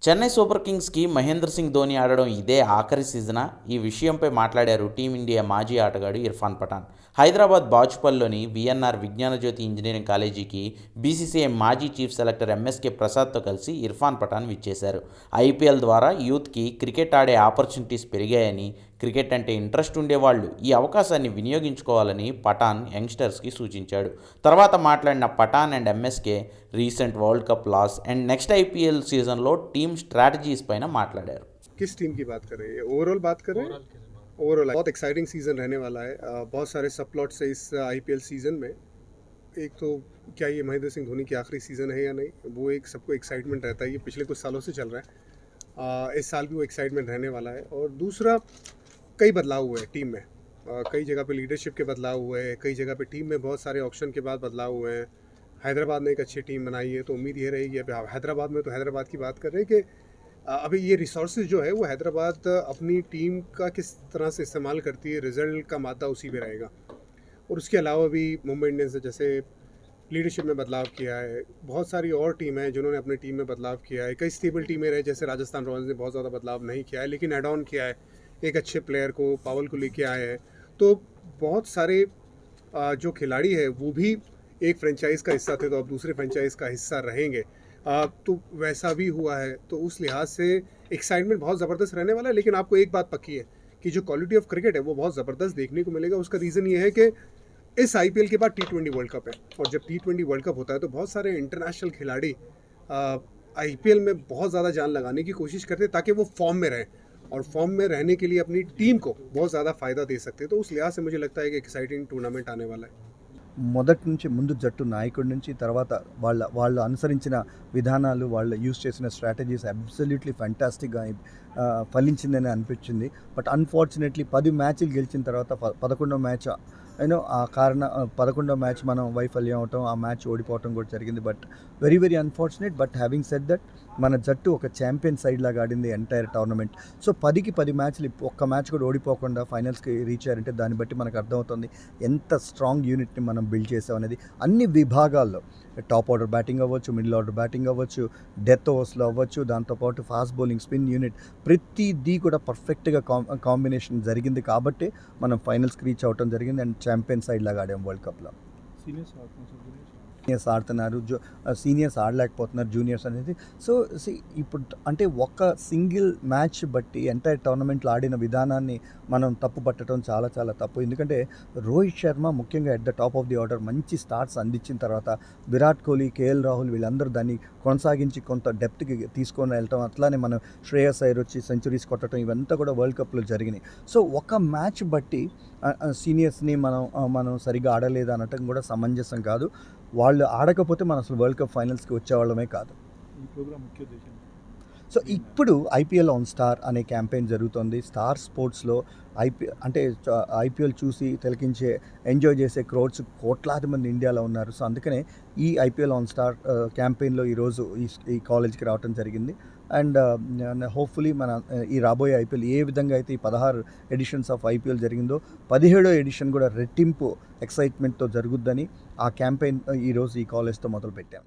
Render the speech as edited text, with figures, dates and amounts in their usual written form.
Chennai super కింగ్స్కి Mahindra Singh Dhoni ఆడడం ఇదే ఆఖరి సీజనా? ఈ విషయంపై మాట్లాడారు టీమిండియా మాజీ ఆటగాడు ఇర్ఫాన్ పఠాన్. హైదరాబాద్ బాచుపల్లిలోని విఎన్ఆర్ విజ్ఞానజ్యోతి ఇంజనీరింగ్ కాలేజీకి బీసీసీఐ మాజీ చీఫ్ సెలెక్టర్ ఎంఎస్కే ప్రసాద్తో కలిసి ఇర్ఫాన్ పఠాన్ విచ్చేశారు. ఐపీఎల్ ద్వారా యూత్కి క్రికెట్ ఆడే ఆపర్చునిటీస్ పెరిగాయని, క్రికెట్ అంటే ఇంట్రెస్ట్ ఉండేవాళ్లు ఈ అవకాశాన్ని వినియోగించుకోవాలని పఠాన్ యంగ్స్టర్స్కి సూచించాడు. తర్వాత మాట్లాడిన Pathan and MSK recent world cup loss and next IPL సీజన్లో టీम स्ट्रैटेजीज पे ना माట్లాడారు. किस टीम की बात कर रहे हैं? ओवरऑल बात कर रहे हैं? ओवरऑल बहुत एक्साइटिंग सीजन रहने वाला है. बहुत सारे सब प्लॉट्स है इस आईपीएल सीजन में. एक तो क्या ये महेंद्र सिंह धोनी की आखिरी सीज़न है या नहीं, वो एक सबको एक्साइटमेंट रहता है. ये पिछले कुछ सालों से चल रहा है. इस साल भी वो एक्साइटमेंट रहने वाला है. और दूसरा, कई बदलाव हुए हैं टीम में. कई जगह पे लीडरशिप के बदलाव हुए हैं, कई जगह पे टीम में बहुत सारे ऑप्शन के बाद बदलाव हुए हैं. हैदराबाद ने एक अच्छी टीम बनाई है, तो उम्मीद ये रहेगी. अब हैदराबाद में तो हैदराबाद की बात कर रहे हैं कि अभी ये रिसोर्सेज जो है वो हैदराबाद अपनी टीम का किस तरह से इस्तेमाल करती है, रिज़ल्ट का मादा उसी पे रहेगा. और उसके अलावा भी मुंबई इंडियंस ने जैसे लीडरशिप में बदलाव किया है, बहुत सारी और टीम हैं जिन्होंने अपनी टीम में बदलाव किया है. कई स्टेबल टीमें रहे, जैसे राजस्थान रॉयल्स ने बहुत ज़्यादा बदलाव नहीं किया है, लेकिन एड ऑन किया है. एक अच्छे प्लेयर को, पावल को लेके आए हैं. तो बहुत सारे जो खिलाड़ी है वो भी एक फ्रेंचाइज़ का हिस्सा थे, तो अब दूसरे फ्रेंचाइज़ का हिस्सा रहेंगे. तो वैसा भी हुआ है. तो उस लिहाज से एक्साइटमेंट बहुत ज़बरदस्त रहने वाला है. लेकिन आपको एक बात पक्की है कि जो क्वालिटी ऑफ क्रिकेट है वो बहुत ज़बरदस्त देखने को मिलेगा. उसका रीज़न ये है कि इस आईपीएल के बाद T20 वर्ल्ड कप है, और जब T20 वर्ल्ड कप होता है तो बहुत सारे इंटरनेशनल खिलाड़ी आईपीएल में बहुत ज़्यादा जान लगाने की कोशिश करते हैं ताकि वो फॉर्म में रहें, और फॉर्म में रहने के लिए अपनी टीम को बहुत ज़्यादा फ़ायदा दे सकते हैं. तो उस लिहाज से मुझे लगता है कि एक्साइटिंग टूर्नामेंट आने वाला है. మొదటి నుంచి ముందు జట్టు నాయకుడి నుంచి తర్వాత వాళ్ళు అనుసరించిన విధానాలు, వాళ్ళు యూజ్ చేసిన స్ట్రాటజీస్ అబ్సల్యూట్లీ ఫ్యాంటాస్టిక్గా ఫలించిందని అనిపించింది. బట్ అన్ఫార్చునేట్లీ 10 మ్యాచ్లు గెలిచిన తర్వాత 11వ మ్యాచ్ ఆ 11వ మ్యాచ్ మనం వైఫల్యం అవటం, ఆ మ్యాచ్ ఓడిపోవటం కూడా జరిగింది. But very very unfortunate. But having said that, మన జట్టు ఒక ఛాంపియన్ సైడ్ లాగా ఆడింది ఎంటైర్ టోర్నమెంట్. సో 10కి 10 మ్యాచ్లు ఒక్క మ్యాచ్ కూడా ఓడిపోకుండా ఫైనల్స్కి రీచ్ అయ్యారంటే దాన్ని బట్టి మనకు అర్థమవుతుంది ఎంత స్ట్రాంగ్ యూనిట్ని మనం బిల్డ్ చేసాం అనేది. అన్ని విభాగాల్లో టాప్ ఆర్డర్ బ్యాటింగ్ అవ్వచ్చు, మిడిల్ ఆర్డర్ బ్యాటింగ్ అవ్వచ్చు, డెత్ ఓవర్స్లో అవ్వచ్చు, దాంతోపాటు ఫాస్ట్ బౌలింగ్, స్పిన్ యూనిట్, ప్రతిదీ కూడా పర్ఫెక్ట్గా కాంబినేషన్ జరిగింది కాబట్టి మనం ఫైనల్స్కి రీచ్ అవ్వడం జరిగింది. అండ్ ఛాంపియన్ సైడ్ లాగా ఆడాం వరల్డ్ కప్లో. సీనియర్స్ ఆడుతున్నారు, సీనియర్స్ ఆడలేకపోతున్నారు, జూనియర్స్ అనేది. సో ఇప్పుడు అంటే ఒక సింగిల్ మ్యాచ్ బట్టి ఎంటైర్ టోర్నమెంట్లో ఆడిన విధానాన్ని మనం తప్పు పట్టడం చాలా చాలా తప్పు. ఎందుకంటే రోహిత్ శర్మ ముఖ్యంగా at the top of the order మంచి స్టార్ట్స్ అందించిన తర్వాత విరాట్ కోహ్లీ, కేఎల్ రాహుల్ వీళ్ళందరూ దాన్ని కొనసాగించి కొంత డెప్త్కి తీసుకొని వెళ్ళటం, అట్లానే మనం శ్రేయస్ అయ్యర్ వచ్చి సెంచరీస్ కొట్టడం, ఇవంతా కూడా వరల్డ్ కప్లో జరిగినాయి. సో ఒక మ్యాచ్ బట్టి సీనియర్స్ని మనం సరిగ్గా ఆడలేదు అనటం కూడా సమంజసం కాదు. వాళ్ళు ఆడకపోతే మనం అసలు వరల్డ్ కప్ ఫైనల్స్కి వచ్చేవాళ్ళమే కాదు. ఈ ప్రోగ్రామ్ ముఖ్య ఉద్దేశం. సో ఇప్పుడు ఐపీఎల్ ఆన్ స్టార్ అనే క్యాంపెయిన్ జరుగుతుంది. స్టార్ స్పోర్ట్స్లో ఐపీఎల్ చూసి తిలకించే, ఎంజాయ్ చేసే క్రౌడ్స్ కోట్లాది మంది ఇండియాలో ఉన్నారు. సో అందుకనే ఈ ఐపీఎల్ ఆన్ స్టార్ క్యాంపెయిన్లో ఈరోజు ఈ కాలేజ్కి రావడం జరిగింది. అండ్ హోప్ఫుల్లీ మన ఈ రాబోయే ఐపీఎల్ ఏ విధంగా అయితే ఈ 16 ఎడిషన్స్ ఆఫ్ ఐపీఎల్ జరిగిందో 17వ ఎడిషన్ కూడా రెట్టింపు ఎక్సైట్మెంట్తో జరుగుద్దని ఆ క్యాంపెయిన్ ఈరోజు ఈ కాలేజ్తో మొదలుపెట్టాం.